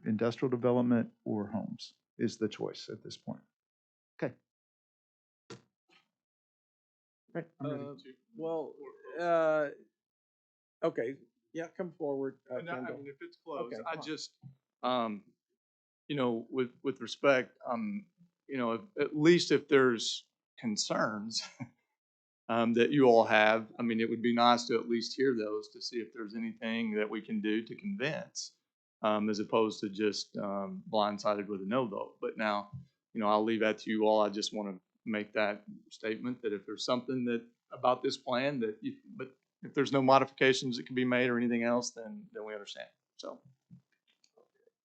industrial development or homes is the choice at this point. Okay. Right, I'm ready. Well, okay, yeah, come forward. I Kendall. mean, if it's closed, Okay, I come on. just, you know, with respect, you know, at least if there's concerns that you all have, I mean, it would be nice to at least hear those to see if there's anything that we can do to convince, as opposed to just blindsided with a no vote. But now, you know, I'll leave that to you all. I just want to make that statement that if there's something that about this plan that you, but if there's no modifications that can be made or anything else, then we understand. So.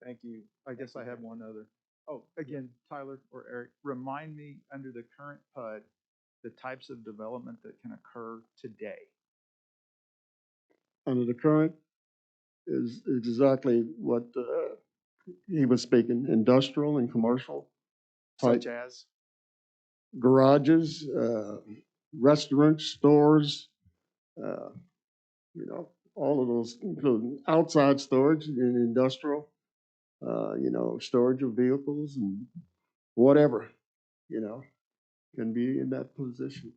Thank you. I guess I have one other. Oh, again, Tyler or Eric, remind me under the current PUD, the types of development that can occur today. Under the current is exactly what he was speaking, industrial and commercial. Such as? Garages, restaurants, stores, you know, all of those, including outside storage and industrial, you know, storage of vehicles and whatever, you know, can be in that position.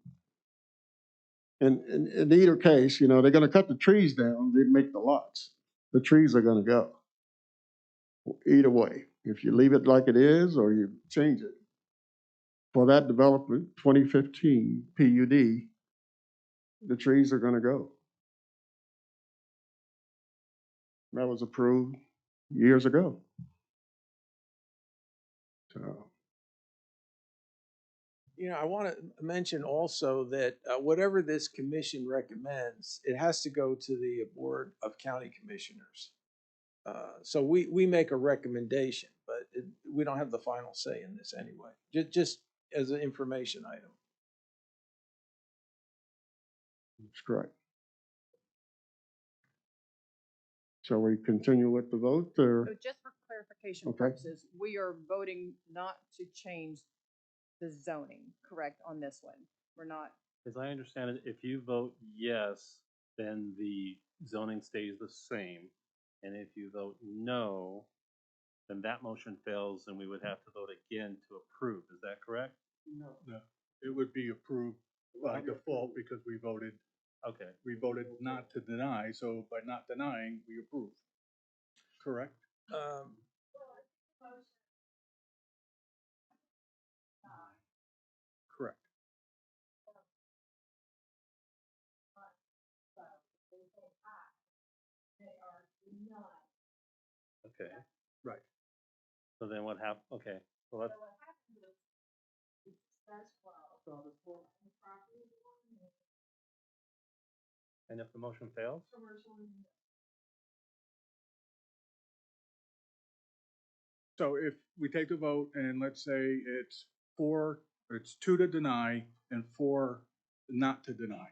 And in either case, you know, they're going to cut the trees down, they make the lots. The trees are going to go. Either way, if you leave it like it is or you change it. For that development, 2015 PUD, the trees are going to go. That was approved years ago. So. You know, I want to mention also that whatever this commission recommends, it has to go to the Board of County Commissioners. So we make a recommendation, but we don't have the final say in this anyway, just as an information item. That's correct. Shall we continue with the vote, or? So just for clarification Okay. purposes, we are voting not to change the zoning, correct, on this one? We're not. As I understand it, if you vote yes, then the zoning stays the same. And if you vote no, then that motion fails and we would have to vote again to approve. Is that correct? No. It would be approved by default because we voted not to deny, so by not denying, we approve. Correct? Correct. Okay. Right. So then what happened? Okay. Well, let's. And if the motion fails? So if we take the vote and let's say it's 2 to deny and 4 not to deny.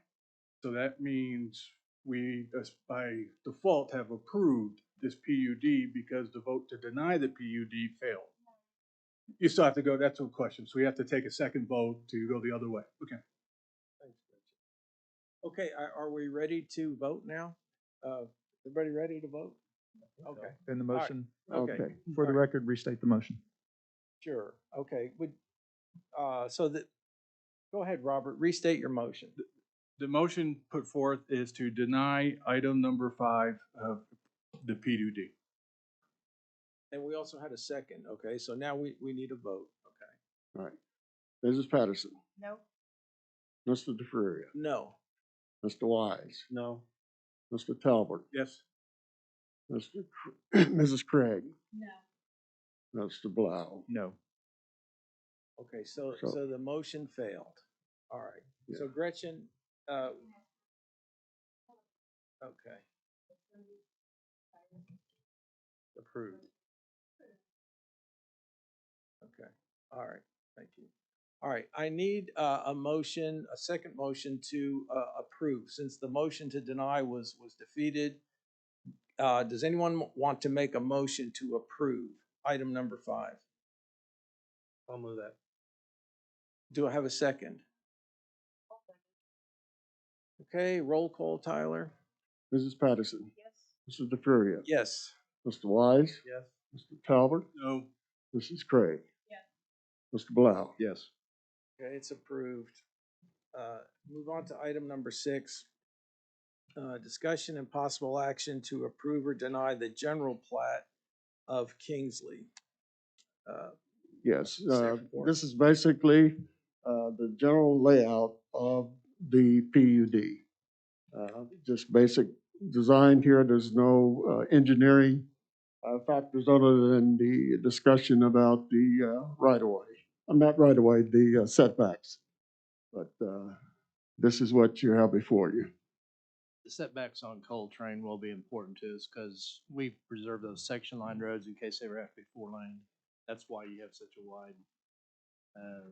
So that means we, by default, have approved this PUD because the vote to deny the PUD failed. You still have to go, that's a question. So we have to take a second vote to go the other way. Okay. Thanks, Rich. Okay, are we ready to vote now? Everybody ready to vote? Okay. In the motion? Okay. For the record, restate the motion. Sure. Okay. So go ahead, Robert, restate your motion. The motion put forth is to deny item number 5 of the PUD. And we also had a second. Okay, so now we need a vote. Okay. All right. Mrs. Patterson, No. Mr. DeFuria, No. Mr. Wise, No. Mr. Talbot, Yes. Mrs. Craig, No. Mr. Blau. No. Okay, so So- the motion failed. All right. Yeah. So Gretchen, okay. Approved. Okay. All right. Thank you. All right. I need a motion, a second motion to approve. Since the motion to deny was defeated, does anyone want to make a motion to approve item number 5? I'll move that. Do I have a second? Okay, roll call, Tyler. Mrs. Patterson, Yes. Mr. DeFuria, Yes. Mr. Wise, Yes. Mr. Talbot, No. Mrs. Craig. Yes. Mr. Blau. Yes. Okay, it's approved. Move on to item number 6. Discussion and possible action to approve or deny the general plat of Kingsley. Yes, Staff report. this is basically the general layout of the PUD. Just basic design here. There's no engineering factors other than the discussion about the right-of-way. I'm not right-of-way, the setbacks. But this is what you have before you. The setbacks on Coltrane will be important to us because we preserve those section line roads in case they ever have to be 4-lane. That's why you have such a wide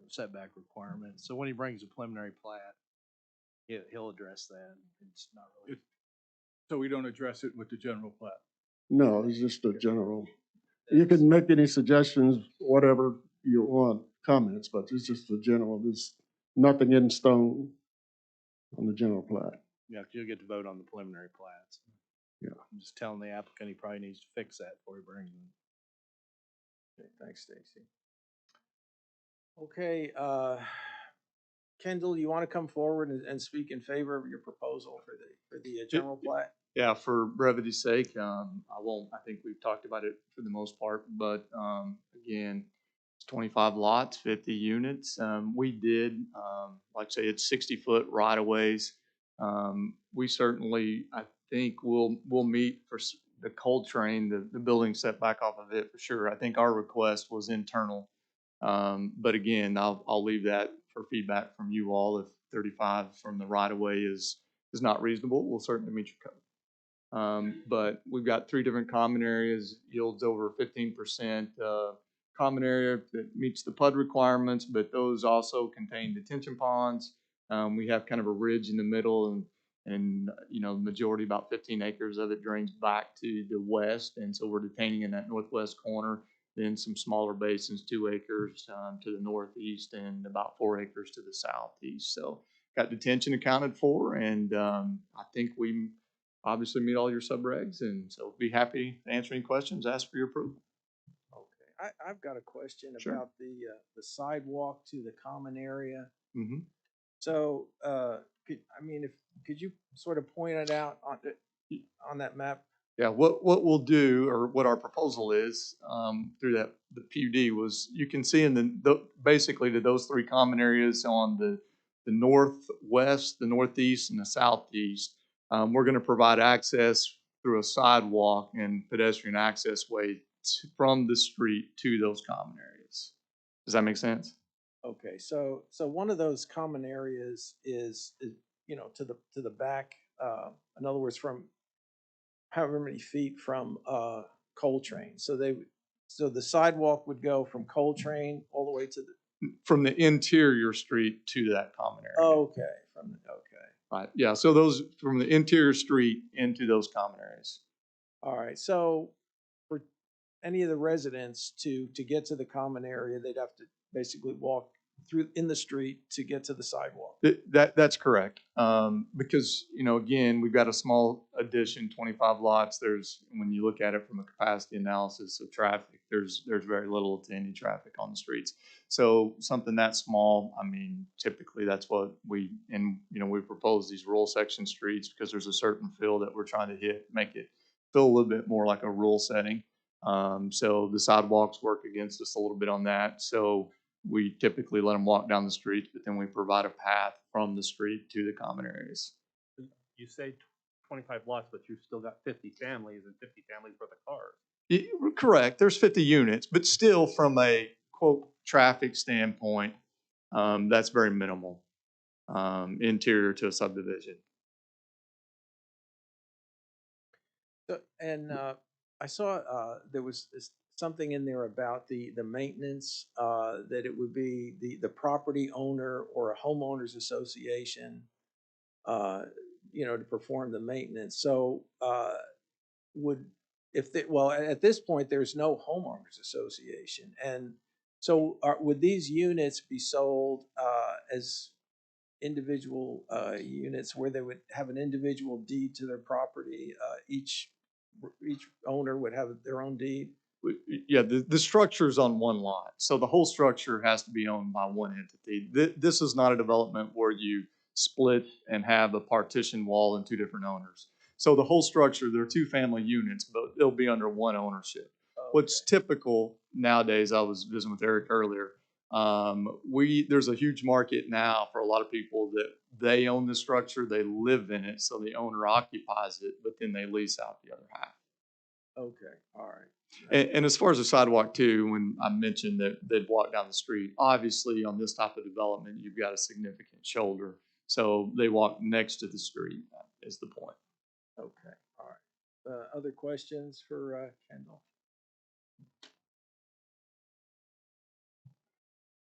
setback requirement. So when he brings a preliminary plat, he'll address that. It's not really. So we don't address it with the general plat? No, it's just a general. You can make any suggestions, whatever you want, comments, but it's just a general. There's nothing in stone on the general plat. Yeah, 'cause you'll get to vote on the preliminary plats. Yeah. I'm just telling the applicant he probably needs to fix that before he brings them. Okay, thanks, Stacy. Okay, Kendall, you want to come forward and speak in favor of your proposal for the general plat? Yeah, for brevity's sake, I won't, I think we've talked about it for the most part, but, again, it's 25 lots, 50 units. We did, like I say, it's 60-foot right-of-ways. We certainly, I think we'll meet for the Coltrane, the building setback off of it for sure. I think our request was internal. But again, I'll leave that for feedback from you all. If 35 from the right-of-way is not reasonable, we'll certainly meet your code. But we've got 3 different common areas, yields over 15%. Common area that meets the PUD requirements, but those also contain detention ponds. We have kind of a ridge in the middle, and you know, the majority, about 15 acres of it, drains back to the west, and so we're detaining in that northwest corner. Then some smaller basins, 2 acres to the northeast, and about 4 acres to the southeast. So got detention accounted for, and I think we obviously meet all your subregs, and so be happy to answer any questions, ask for your approval. Okay, I've got a question Sure. about the sidewalk to the common area. Mm-hmm. So, could you sort of point it out on that map? Yeah, what we'll do, or what our proposal is, through the PUD was, you can see in basically to those 3 common areas on the northwest, the northeast, and the southeast, we're gonna provide access through a sidewalk and pedestrian access way from the street to those common areas. Does that make sense? Okay, so one of those common areas is to the back. In other words, from however many feet from Coltrane. So the sidewalk would go from Coltrane all the way to the. From the interior street to that common area. Okay, okay. Right, yeah, so those, from the interior street into those common areas. All right, so for any of the residents to get to the common area, they'd have to basically walk through in the street to get to the sidewalk. That's correct. Because, you know, again, we've got a small addition, 25 lots. There's, when you look at it from a capacity analysis of traffic, there's very little to any traffic on the streets. So something that small, I mean, typically that's what we propose these rural section streets because there's a certain feel that we're trying to hit, make it feel a little bit more like a rural setting. So the sidewalks work against us a little bit on that. So we typically let them walk down the streets, but then we provide a path from the street to the common areas. You say 25 lots, but you've still got 50 families and 50 families worth of cars. Correct. There's 50 units, but still from a, quote, traffic standpoint, that's very minimal, interior to a subdivision. And I saw there was something in there about the maintenance, that it would be the property owner or a homeowners association, to perform the maintenance. So at this point, there's no homeowners association. And so would these units be sold as individual units where they would have an individual deed to their property? Each owner would have their own deed? Yeah, the structure is on one lot, so the whole structure has to be owned by one entity. This is not a development where you split and have a partition wall and two different owners. So the whole structure, there are two family units, but they'll be under one ownership. What's typical nowadays, I was visiting with Eric earlier, there's a huge market now for a lot of people that they own the structure, they live in it, so the owner occupies it, but then they lease out the other half. Okay, all right. And as far as the sidewalk too, when I mentioned that they'd walk down the street, obviously on this type of development, you've got a significant shoulder. So they walk next to the street is the point. Okay, all right. Other questions for Kendall?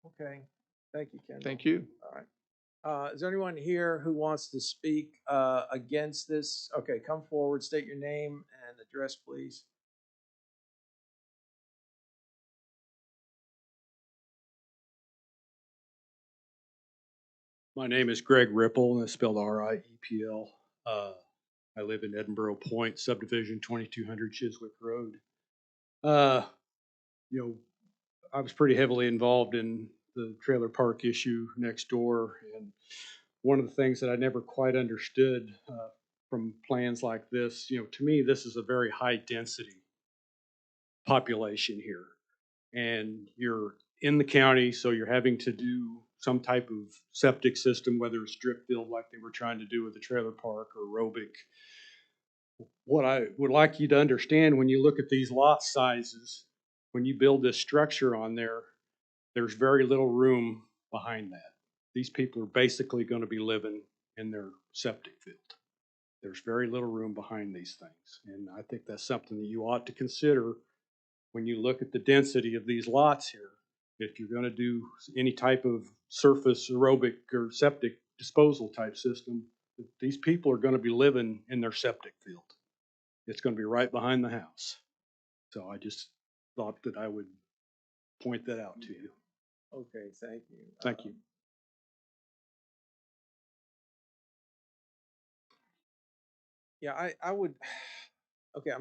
Okay, thank you, Kendall. Thank you. All right. Is there anyone here who wants to speak against this? Okay, come forward, state your name and address, please. My name is Greg Ripple, and it's spelled R-I-E-P-L. I live in Edinburgh Point, subdivision 2200 Chiswick Road. You know, I was pretty heavily involved in the trailer park issue next door, and one of the things that I never quite understood from plans like this, you know, to me, this is a very high density population here, and you're in the county, so you're having to do some type of septic system, whether it's drip field like they were trying to do with the trailer park or aerobic. What I would like you to understand when you look at these lot sizes, when you build this structure on there, there's very little room behind that. These people are basically going to be living in their septic field. There's very little room behind these things. And I think that's something that you ought to consider when you look at the density of these lots here. If you're going to do any type of surface aerobic or septic disposal type system, these people are going to be living in their septic field. It's going to be right behind the house. So I just thought that I would point that out to you. Okay, thank you. Thank you. Yeah, I would, okay,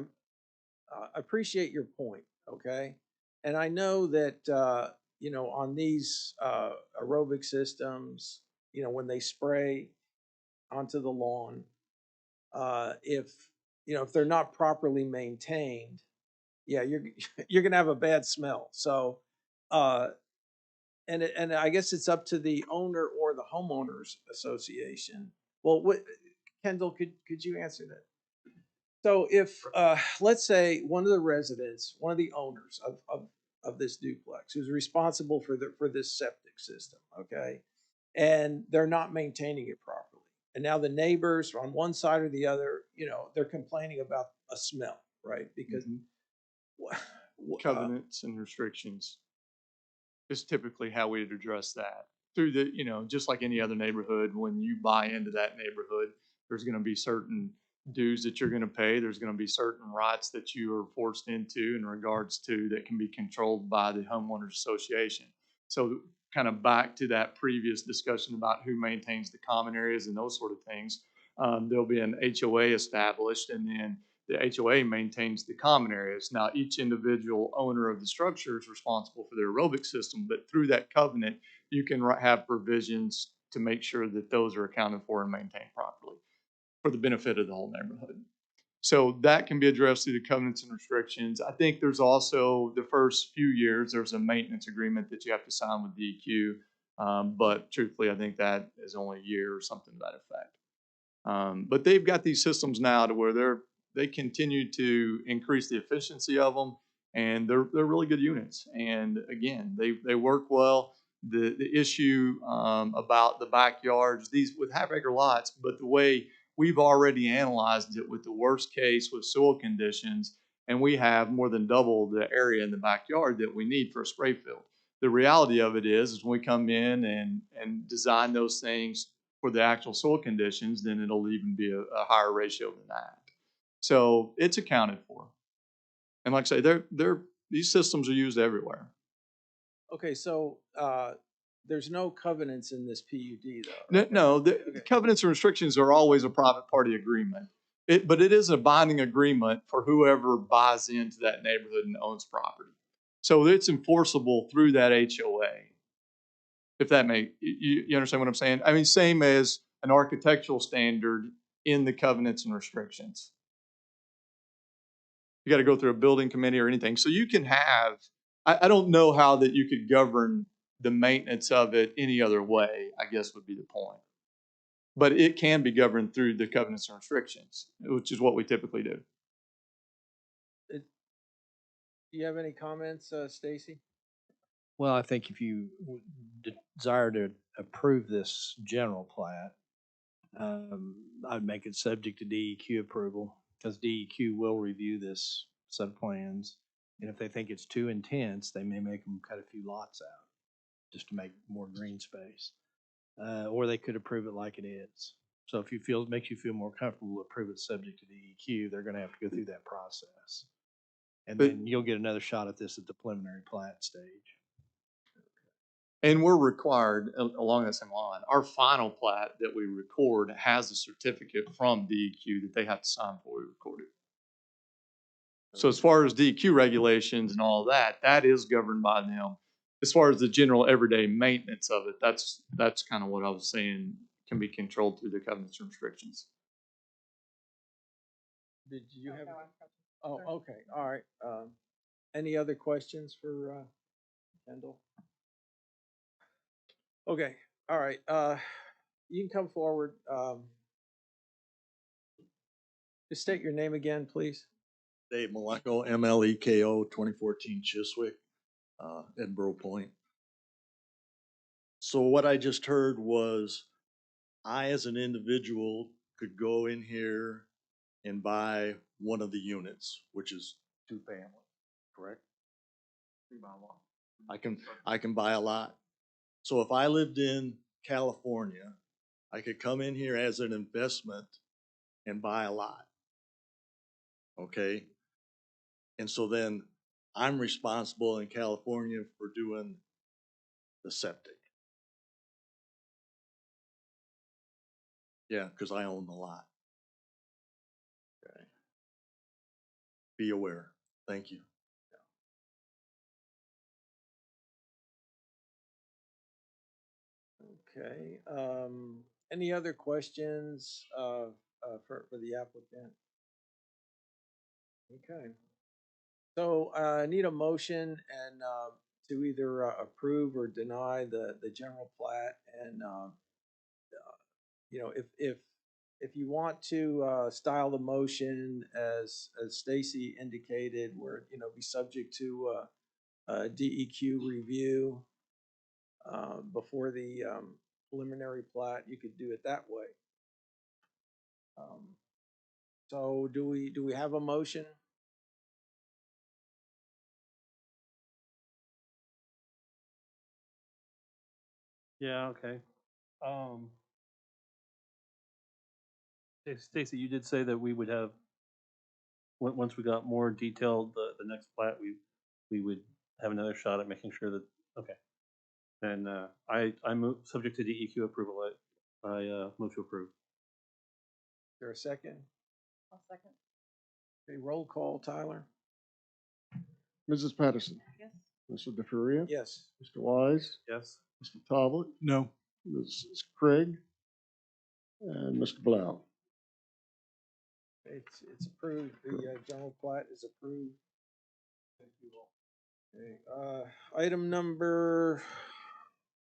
I appreciate your point, okay? And I know that, you know, on these aerobic systems, you know, when they spray onto the lawn, if, you know, if they're not properly maintained, yeah, you're gonna have a bad smell. So, and I guess it's up to the owner or the homeowners association. Well, Kendall, could you answer that? So if, let's say one of the residents, one of the owners of this duplex who's responsible for this septic system, okay, and they're not maintaining it properly. And now the neighbors on one side or the other, you know, they're complaining about a smell, right? Because Covenants and restrictions is typically how we'd address that. Through the, you know, just like any other neighborhood, when you buy into that neighborhood, there's going to be certain dues that you're going to pay. There's going to be certain rights that you are forced into in regards to that can be controlled by the homeowners association. So kind of back to that previous discussion about who maintains the common areas and those sort of things. There'll be an HOA established, and then the HOA maintains the common areas. Now, each individual owner of the structure is responsible for their aerobic system, but through that covenant, you can have provisions to make sure that those are accounted for and maintained properly for the benefit of the whole neighborhood. So that can be addressed through the covenants and restrictions. I think there's also the first few years, there's a maintenance agreement that you have to sign with DEQ. But truthfully, I think that is only a year or something to that effect. But they've got these systems now to where they continue to increase the efficiency of them, and they're really good units. And again, they work well. The issue about the backyards, these with half-acre lots, but the way we've already analyzed it with the worst case with soil conditions, and we have more than double the area in the backyard that we need for a spray field. The reality of it is when we come in and design those things for the actual soil conditions, then it'll even be a higher ratio than that. So it's accounted for. And like I say, these systems are used everywhere. okay, so there's no covenants in this PUD though. Right? No, the covenants and restrictions are always a private party agreement. But it is a binding agreement for whoever buys into that neighborhood and owns property. So it's enforceable through that HOA. If that you understand what I'm saying? I mean, same as an architectural standard in the covenants and restrictions. You got to go through a building committee or anything. So you can have, I don't know how that you could govern the maintenance of it any other way, I guess would be the point. But it can be governed through the covenants and restrictions, which is what we typically do. Do you have any comments, Stacy? Well, I think if you desire to approve this general plat, I'd make it subject to DEQ approval, because DEQ will review this set of plans. And if they think it's too intense, they may make them cut a few lots out just to make more green space. Or they could approve it like it is. So if it makes you feel more comfortable, approve it subject to DEQ, they're gonna have to go through that process. And But- then you'll get another shot at this at the preliminary plat stage. And we're required, along that same line, our final plat that we record has a certificate from DEQ that they have to sign before we record it. So as far as DEQ regulations and all that, that is governed by them. As far as the general everyday maintenance of it, that's kind of what I was saying, can be controlled through the covenants and restrictions. Did you have? No, I'm- Oh, Sure. okay, all right. Any other questions for Kendall? Okay, all right. You can come forward. Just state your name again, please. Dave Maleko, MLEKO, 2014 Chiswick, Edinburgh Point. So what I just heard was I, as an individual, could go in here and buy one of the units, which is 2-family, correct? 3-by-1. I can buy a lot. So if I lived in California, I could come in here as an investment and buy a lot. Okay? And so then I'm responsible in California for doing the septic. Yeah, because I own the lot. Okay. Be aware. Thank you. Okay, any other questions for the applicant? Okay. So I need a motion and to either approve or deny the general plat. And you know, if you want to style the motion as Stacy indicated, where be subject to DEQ review before the preliminary plat, you could do it that way. So do we have a motion? Yeah, okay. Stacy, you did say that we would have, once we got more detailed, the next plat, we would have another shot at making sure that, okay. And I move, subject to DEQ approval, I move to approve. Is there a second? I'll second. Okay, roll call, Tyler. Mrs. Patterson, Yes. Mr. DeFuria, Yes. Mr. Wise, Yes. Mr. Talbot, No. Mrs. Craig, and Mr. Blau. It's approved. The general plat is approved. Thank you all. Okay, item number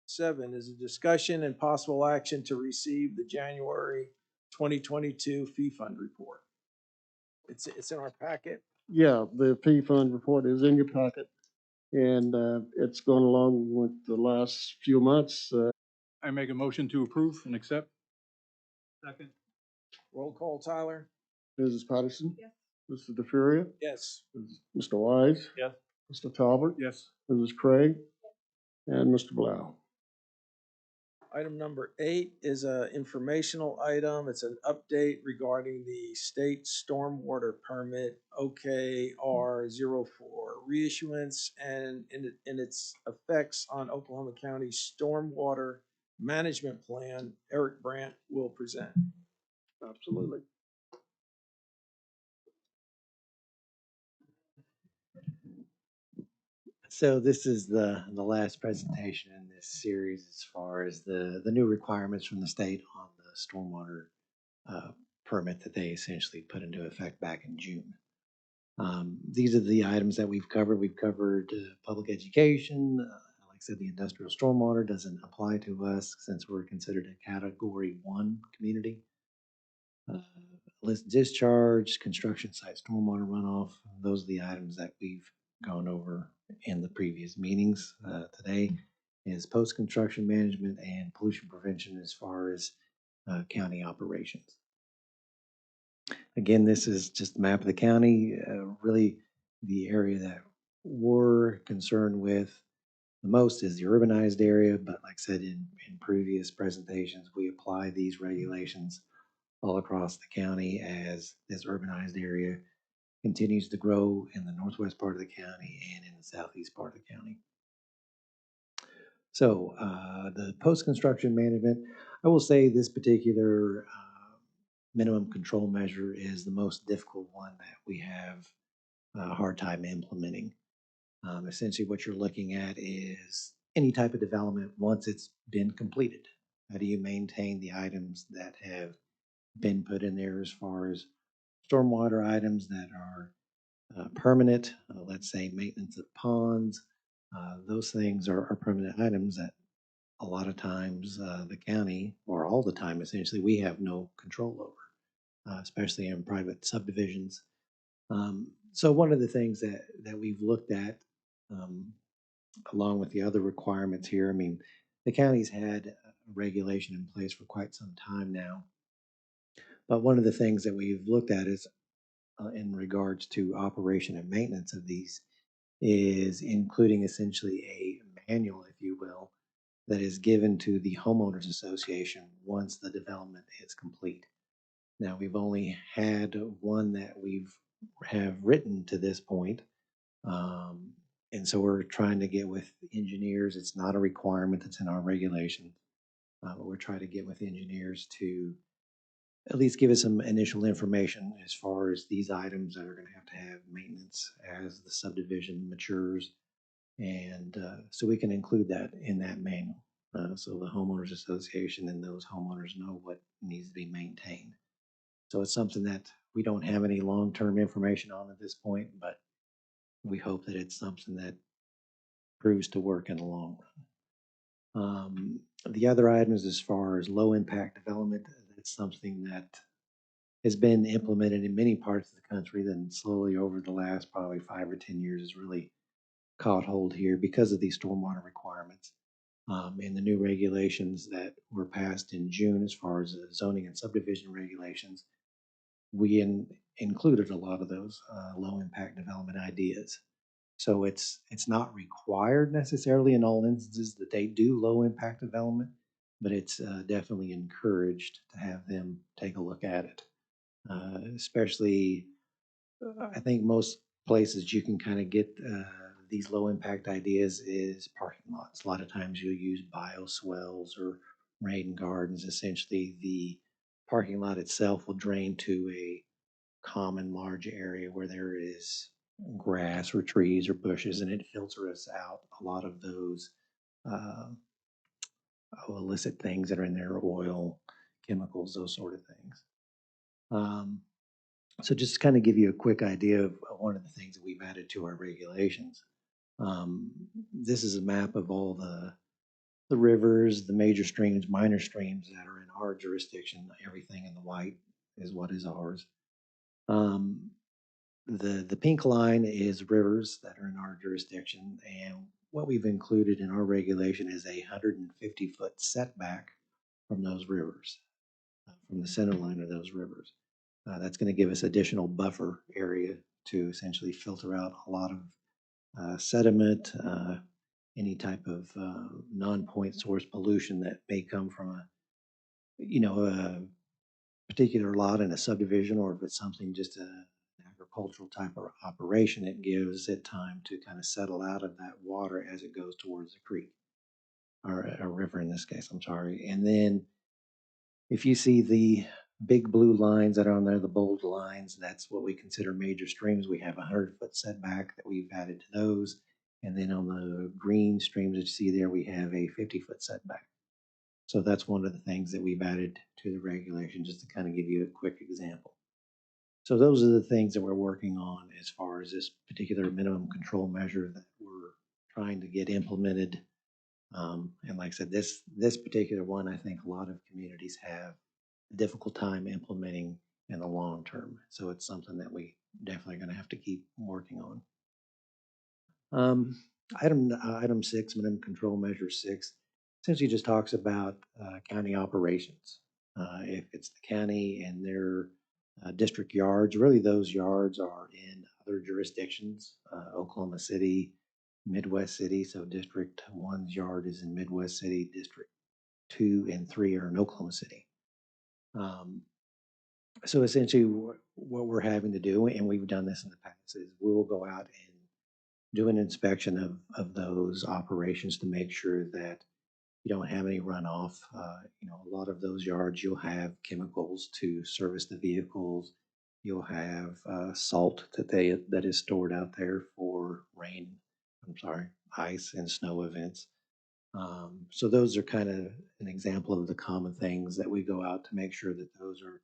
7 is a discussion and possible action to receive the January 2022 fee fund report. It's in our packet. Yeah, the fee fund report is in your packet, and it's gone along with the last few months. I make a motion to approve and accept. Second. Roll call, Tyler. Mrs. Patterson, Yes. Mr. DeFuria, Yes. Mr. Wise, Yes. Mr. Talbot, Yes. Mrs. Craig, and Mr. Blau. Item number 8 is a informational item. It's an update regarding the state stormwater permit OKR04 reissuance and in its effects on Oklahoma County stormwater management plan. Eric Brandt will present. Absolutely. So this is the last presentation in this series as far as the new requirements from the state on the stormwater permit that they essentially put into effect back in June. These are the items that we've covered. We've covered public education. Like I said, the industrial stormwater doesn't apply to us since we're considered a Category 1 community. List discharge, construction site stormwater runoff. Those are the items that we've gone over in the previous meetings. Today is post-construction management and pollution prevention as far as county operations. Again, this is just a map of the county. Really, the area that we're concerned with the most is the urbanized area, but like I said in previous presentations, we apply these regulations all across the county as this urbanized area continues to grow in the northwest part of the county and in the southeast part of the county. So the post-construction management, I will say this particular minimum control measure is the most difficult one that we have a hard time implementing. Essentially what you're looking at is any type of development once it's been completed. How do you maintain the items that have been put in there as far as stormwater items that are permanent, let's say maintenance of ponds. Those things are permanent items that a lot of times the county, or all the time essentially, we have no control over, especially in private subdivisions. So one of the things that we've looked at, along with the other requirements here, I mean, the county's had a regulation in place for quite some time now. But one of the things that we've looked at is in regards to operation and maintenance of these is including essentially a manual, if you will, that is given to the homeowners association once the development is complete. Now we've only had one that have written to this point. And so we're trying to get with engineers. It's not a requirement that's in our regulations, but we're trying to get with engineers to at least give us some initial information as far as these items that are going to have maintenance as the subdivision matures. And so we can include that in that manual. So the homeowners association and those homeowners know what needs to be maintained. So it's something that we don't have any long-term information on at this point, but we hope that it's something that proves to work in the long run. The other items as far as low impact development, that's something that has been implemented in many parts of the country, then slowly over the last probably 5 or 10 years has really caught hold here because of these stormwater requirements. And the new regulations that were passed in June as far as zoning and subdivision regulations, we included a lot of those low impact development ideas. So it's not required necessarily in all instances that they do low impact development, but it's definitely encouraged to have them take a look at it. Especially, I think most places you can kind of get these low impact ideas is parking lots. A lot of times you'll use bioswales or rain gardens. Essentially, the parking lot itself will drain to a common large area where there is grass or trees or bushes, and it filters out a lot of those illicit things that are in there, oil, chemicals, those sort of things. So just to kind of give you a quick idea of one of the things that we've added to our regulations. This is a map of all the rivers, the major streams, minor streams that are in our jurisdiction. Everything in the white is what is ours. The pink line is rivers that are in our jurisdiction, and what we've included in our regulation is a 150-foot setback from those rivers, from the center line of those rivers. That's going to give us additional buffer area to essentially filter out a lot of sediment, any type of non-point source pollution that may come from a particular lot in a subdivision, or if it's something just an agricultural type of operation, it gives it time to kind of settle out of that water as it goes towards the creek, or a river in this case, I'm sorry. And then if you see the big blue lines that are on there, the bold lines, that's what we consider major streams. We have a 100-foot setback that we've added to those. And then on the green streams that you see there, we have a 50-foot setback. So that's one of the things that we've added to the regulation, just to kind of give you a quick example. So those are the things that we're working on as far as this particular minimum control measure that we're trying to get implemented. And like I said, this particular one, I think a lot of communities have a difficult time implementing in the long term. So it's something that we definitely going to have to keep working on. Item 6, minimum control measure 6, essentially just talks about county operations. If it's the county and their district yards, really those yards are in other jurisdictions, Oklahoma City, Midwest City. So District 1's yard is in Midwest City, District 2 and 3 are in Oklahoma City. So essentially what we're having to do, and we've done this in the past, is we will go out and do an inspection of those operations to make sure that you don't have any runoff. A lot of those yards, you'll have chemicals to service the vehicles. You'll have salt that is stored out there for ice and snow events. So those are kind of an example of the common things that we go out to make sure that those are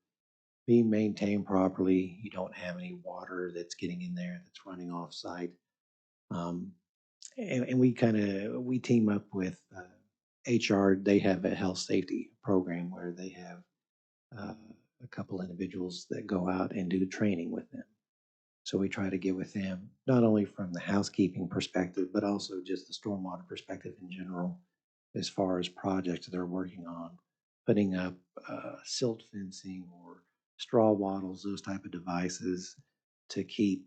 being maintained properly. You don't have any water that's getting in there that's running off site. And we team up with HR. They have a health safety program where they have a couple individuals that go out and do training with them. So we try to get with them, not only from the housekeeping perspective, but also just the stormwater perspective in general, as far as projects they're working on, putting up silt fencing or straw wattles, those type of devices to keep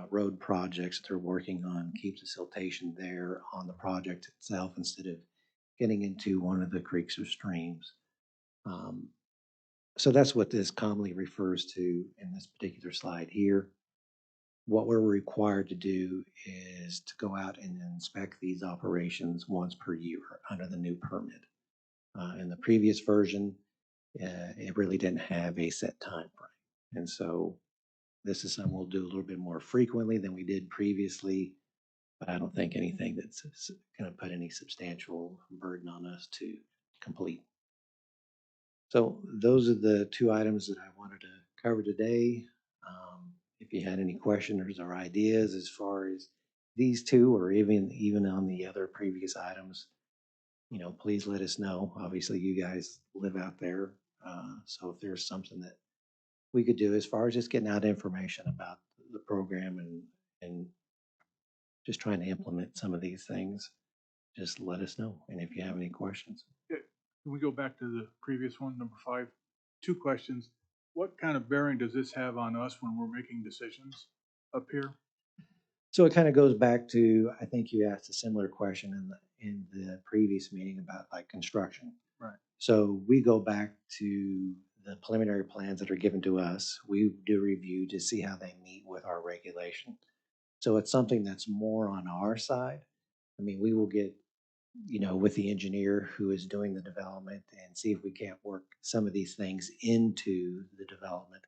road projects that they're working on, keeps the siltation there on the project itself instead of getting into one of the creeks or streams. So that's what this commonly refers to in this particular slide here. What we're required to do is to go out and inspect these operations once per year under the new permit. In the previous version, it really didn't have a set time frame. And so this is something we'll do a little bit more frequently than we did previously, but I don't think anything that's going to put any substantial burden on us to complete. So those are the 2 items that I wanted to cover today. If you had any questions or ideas as far as these 2, or even on the other previous items, please let us know. Obviously, you guys live out there, so if there's something that we could do as far as just getting out information about the program and just trying to implement some of these things, just let us know. And if you have any questions. Can we go back to the previous one, number 5? 2 questions. What kind of bearing does this have on us when we're making decisions up here? So it kind of goes back to, I think you asked a similar question in the previous meeting about like construction. Right. So we go back to the preliminary plans that are given to us. We do review to see how they meet with our regulation. So it's something that's more on our side. I mean, we will get, with the engineer who is doing the development and see if we can't work some of these things into the development.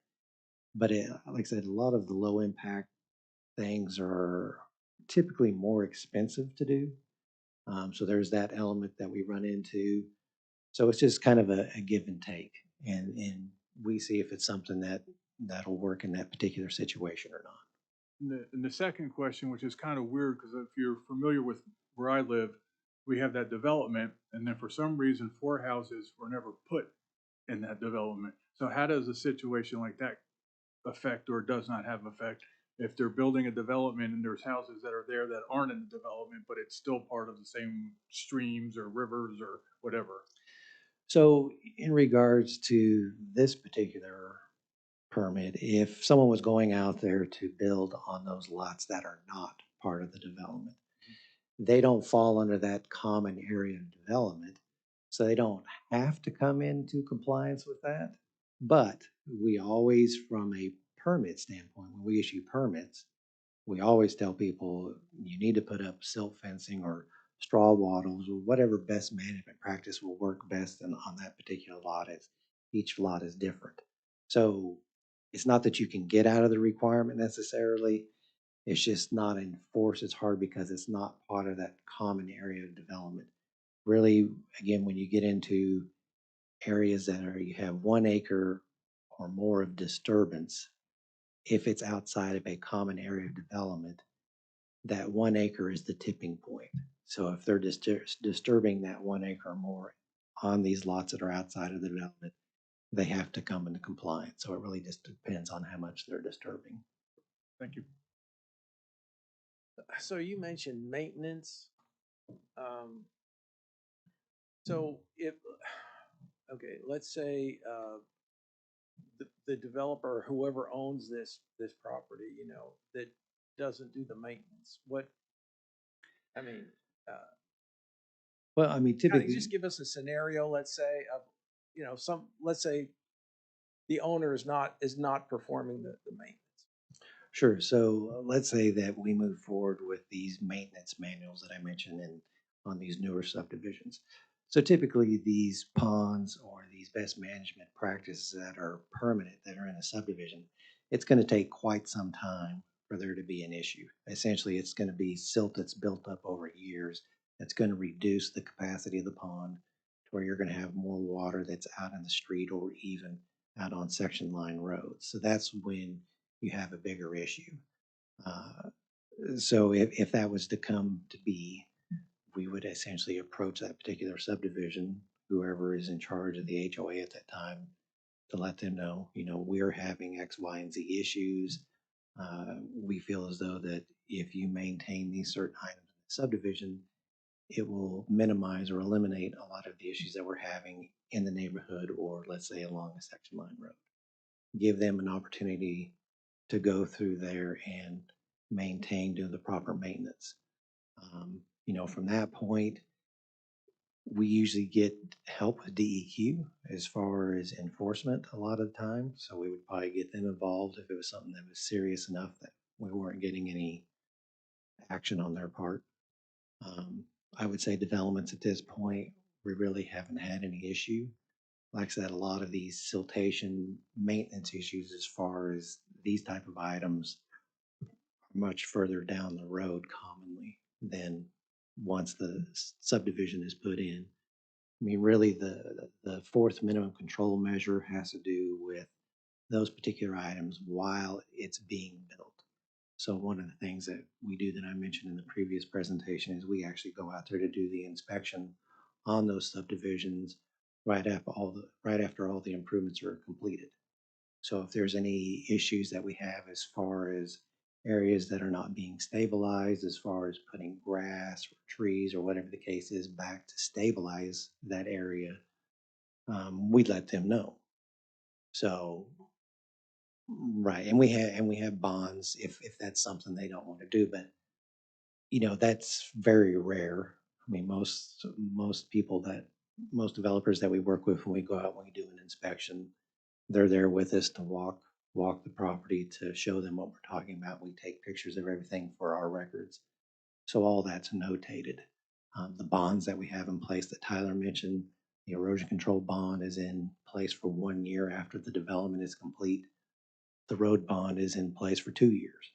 But like I said, a lot of the low impact things are typically more expensive to do. So there's that element that we run into. So it's just kind of a give and take. And we see if it's something that'll work in that particular situation or not. And the second question, which is kind of weird, because if you're familiar with where I live, we have that development, and then for some reason 4 houses were never put in that development. So how does a situation like that affect or does not have effect if they're building a development and there's houses that are there that aren't in the development, but it's still part of the same streams or rivers or whatever? So in regards to this particular permit, if someone was going out there to build on those lots that are not part of the development, they don't fall under that common area of development. So they don't have to come into compliance with that. But we always, from a permit standpoint, when we issue permits, we always tell people you need to put up silt fencing or straw wattles or whatever best management practice will work best on that particular lot, as each lot is different. So it's not that you can get out of the requirement necessarily. It's just not enforced as hard because it's not part of that common area of development. Really, again, when you get into areas that are, you have 1 acre or more of disturbance, if it's outside of a common area of development, that 1 acre is the tipping point. So if they're disturbing that 1 acre or more on these lots that are outside of the development, they have to come into compliance. So it really just depends on how much they're disturbing. Thank you. So you mentioned maintenance. So if, okay, let's say, the developer, or whoever owns this property, you know, that doesn't do the maintenance, what, I mean, Well, I mean, kind of typically, just give us a scenario, let's say, of, you know, let's say the owner is not performing the maintenance. sure. So let's say that we move forward with these maintenance manuals that I mentioned on these newer subdivisions. So typically these ponds or these best management practices that are permanent, that are in a subdivision, it's going to take quite some time for there to be an issue. Essentially, it's going to be silt that's built up over years. That's going to reduce the capacity of the pond to where you're going to have more water that's out in the street or even out on section line roads. So that's when you have a bigger issue. So if that was to come to be, we would essentially approach that particular subdivision, whoever is in charge of the HOA at that time, to let them know, you know, we're having X, Y, and Z issues. We feel as though that if you maintain these certain items in the subdivision, it will minimize or eliminate a lot of the issues that we're having in the neighborhood, or let's say along a section line road. Give them an opportunity to go through there and do the proper maintenance. You know, from that point, we usually get help with DEQ as far as enforcement a lot of the time. So we would probably get them involved if it was something that was serious enough that we weren't getting any action on their part. I would say developments at this point, we really haven't had any issue. Like I said, a lot of these siltation maintenance issues as far as these type of items are much further down the road commonly than once the subdivision is put in. I mean, really, the fourth minimum control measure has to do with those particular items while it's being built. So one of the things that we do that I mentioned in the previous presentation is we actually go out there to do the inspection on those subdivisions right after all the improvements are completed. So if there's any issues that we have as far as areas that are not being stabilized, as far as putting grass or trees or whatever the case is back to stabilize that area, we let them know. So, right, and we have bonds if that's something they don't want to do, but you know that's very rare. I mean, most developers that we work with when we go out when we do an inspection, they're there with us to walk the property to show them what we're talking about. We take pictures of everything for our records. So all that's notated. The bonds that we have in place that Tyler mentioned, the erosion control bond is in place for 1 year after the development is complete. The road bond is in place for 2 years.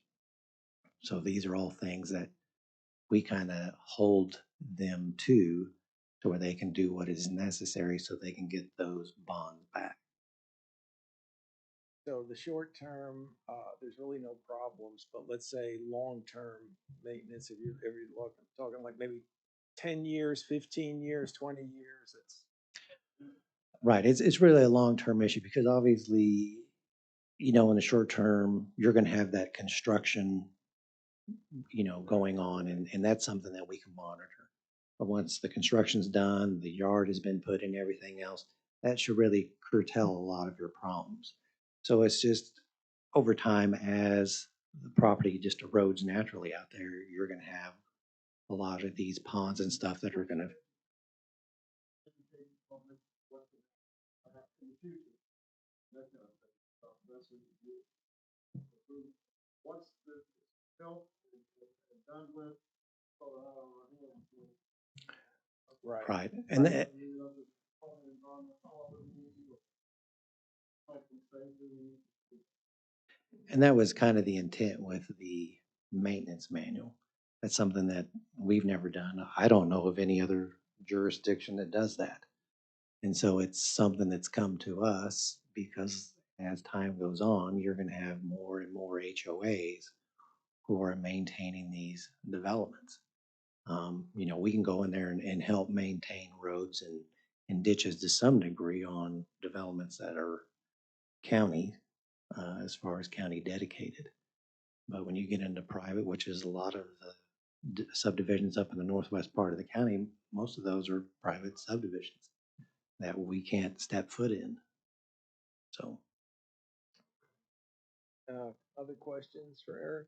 So these are all things that we kind of hold them to where they can do what is necessary so they can get those bonds back. So the short term, there's really no problems, but let's say long-term maintenance, if you're talking like maybe 10 years, 15 years, 20 years, it's. Right. It's really a long-term issue because obviously, you know, in the short term, you're going to have that construction, you know, going on, and that's something that we can monitor. But once the construction's done, the yard has been put in, everything else, that should really curtail a lot of your problems. So it's just over time, as the property just erodes naturally out there, you're going to have a lot of these ponds and stuff that are going to. Right. Right. And that was kind of the intent with the maintenance manual. That's something that we've never done. I don't know of any other jurisdiction that does that. And so it's something that's come to us because as time goes on, you're going to have more and more HOAs who are maintaining these developments. We can go in there and help maintain roads and ditches to some degree on developments that are county, as far as county dedicated. But when you get into private, which is a lot of the subdivisions up in the northwest part of the county, most of those are private subdivisions that we can't step foot in. So, Other questions for Eric?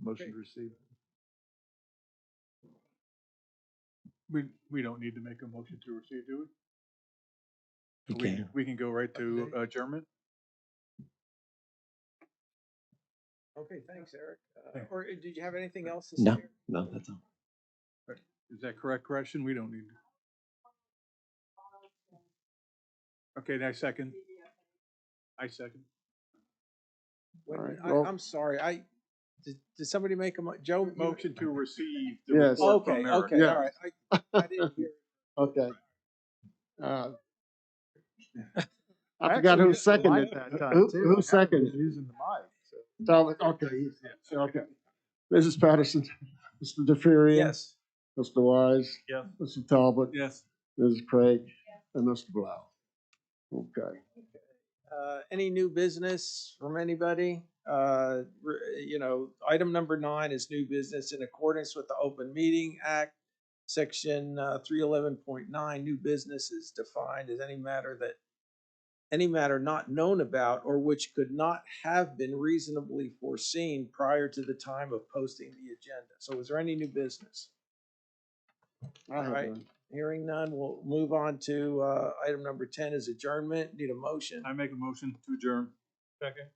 Motion to receive. We don't need to make a motion to receive, do you we? can. We can go right to Okay. adjournment. Okay, thanks, Eric. Thanks. Or did you have anything else to say? No, no, that's all. Is that correct, correction? We don't need. Okay, I second. I second. When- All right, well- I'm sorry, did somebody make Joe? Motion to receive the Yes. report Okay, from Eric. okay, Yeah. all right. I didn't hear. Okay. I forgot who seconded that time. Who seconded? Using the mic, so. Talbot, okay, okay. Mrs. Patterson, Mr. DeFuria. Yes. Mr. Wise. Yes. Mr. Talbot. Yes. Mrs. Craig. And Mr. Blau. Okay. Any new business from anybody? Item number 9 is new business in accordance with the Open Meeting Act, Section 311.9. New business is defined as any matter not known about or which could not have been reasonably foreseen prior to the time of posting the agenda. So is there any new business? All right. Hearing none, we'll move on to item number 10 is adjournment. Need a motion. I make a motion to adjourn. Second.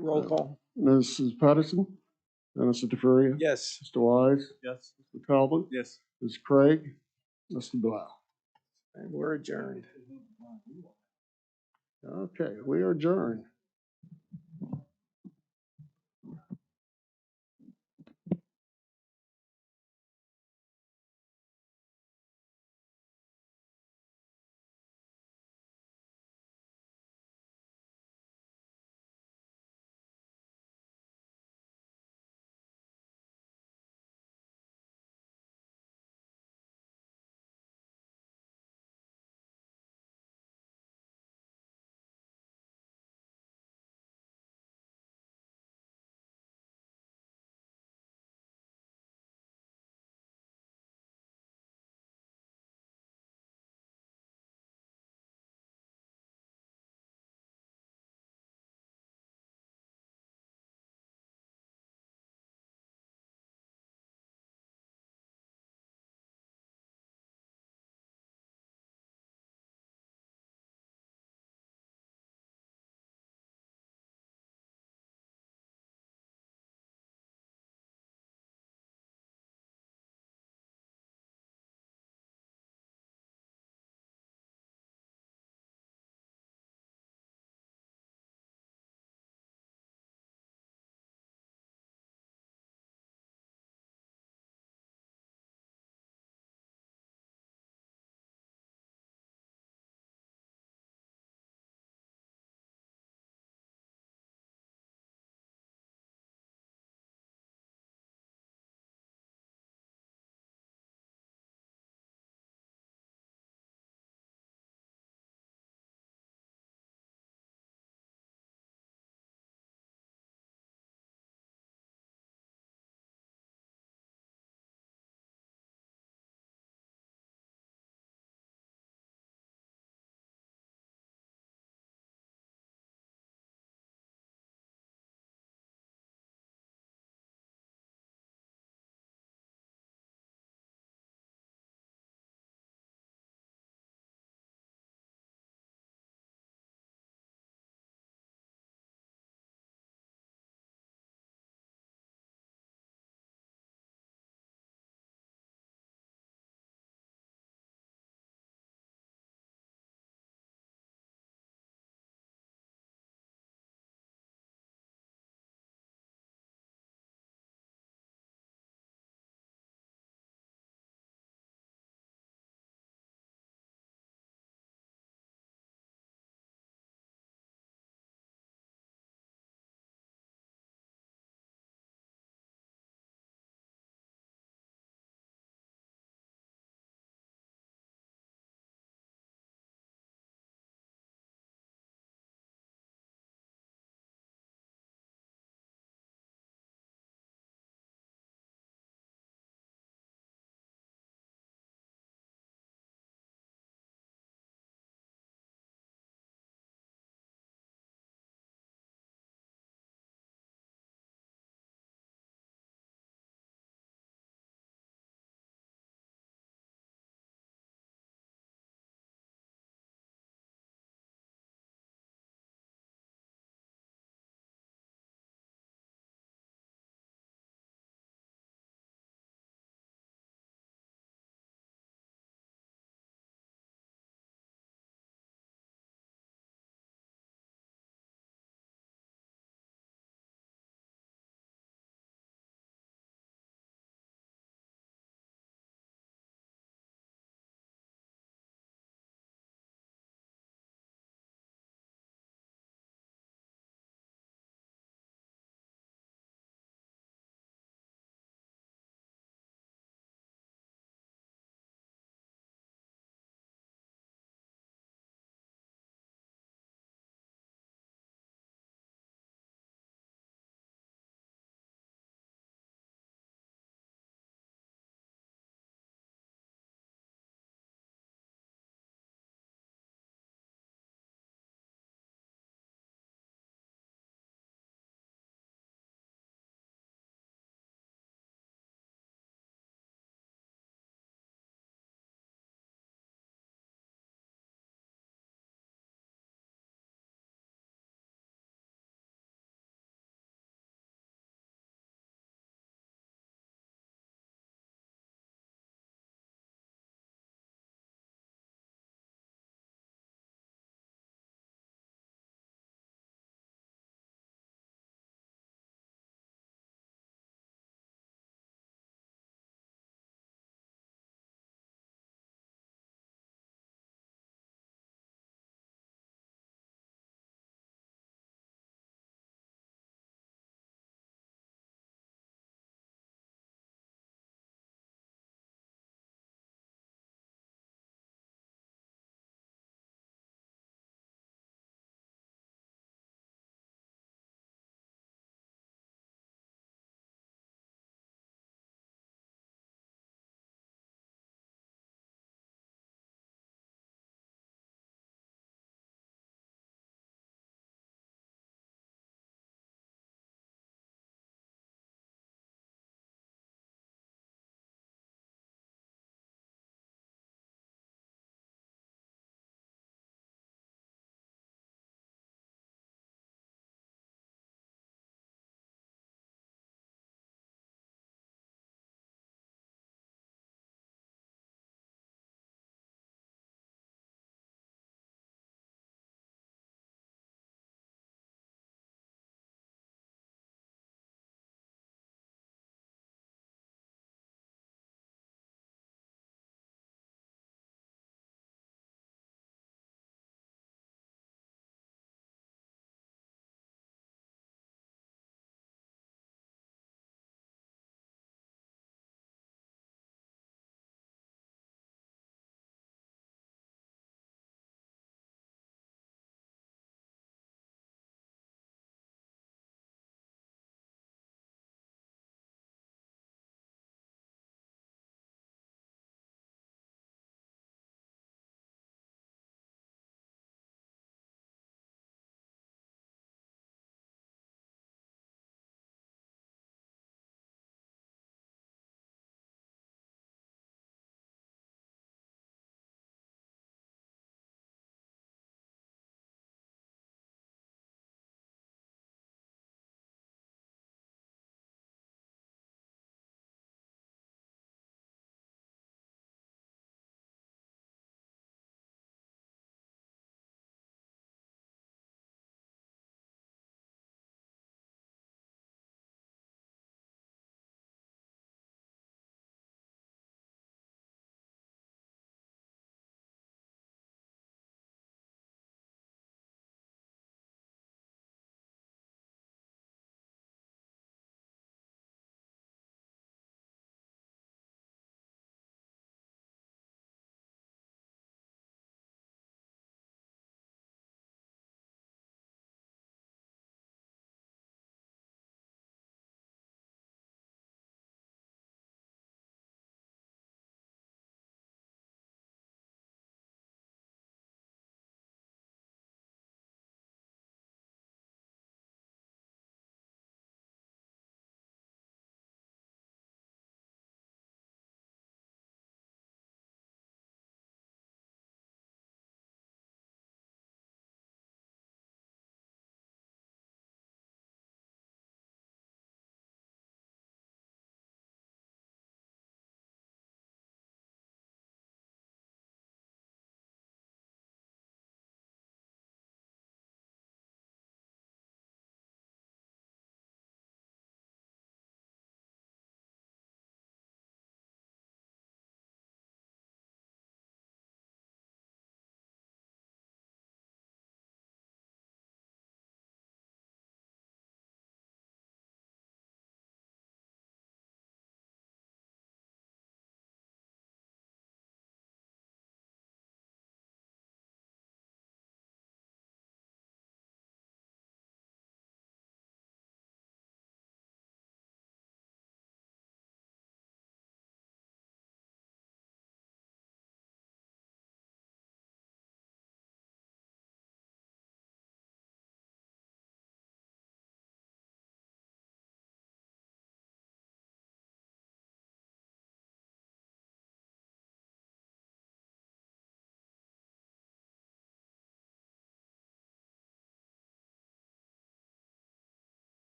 Roll call. Mrs. Patterson. And Mr. DeFuria. Yes. Mr. Wise. Yes. Mr. Talbot. Yes. Mrs. Craig. Mr. Blau. And we're adjourned. Okay, we are adjourned.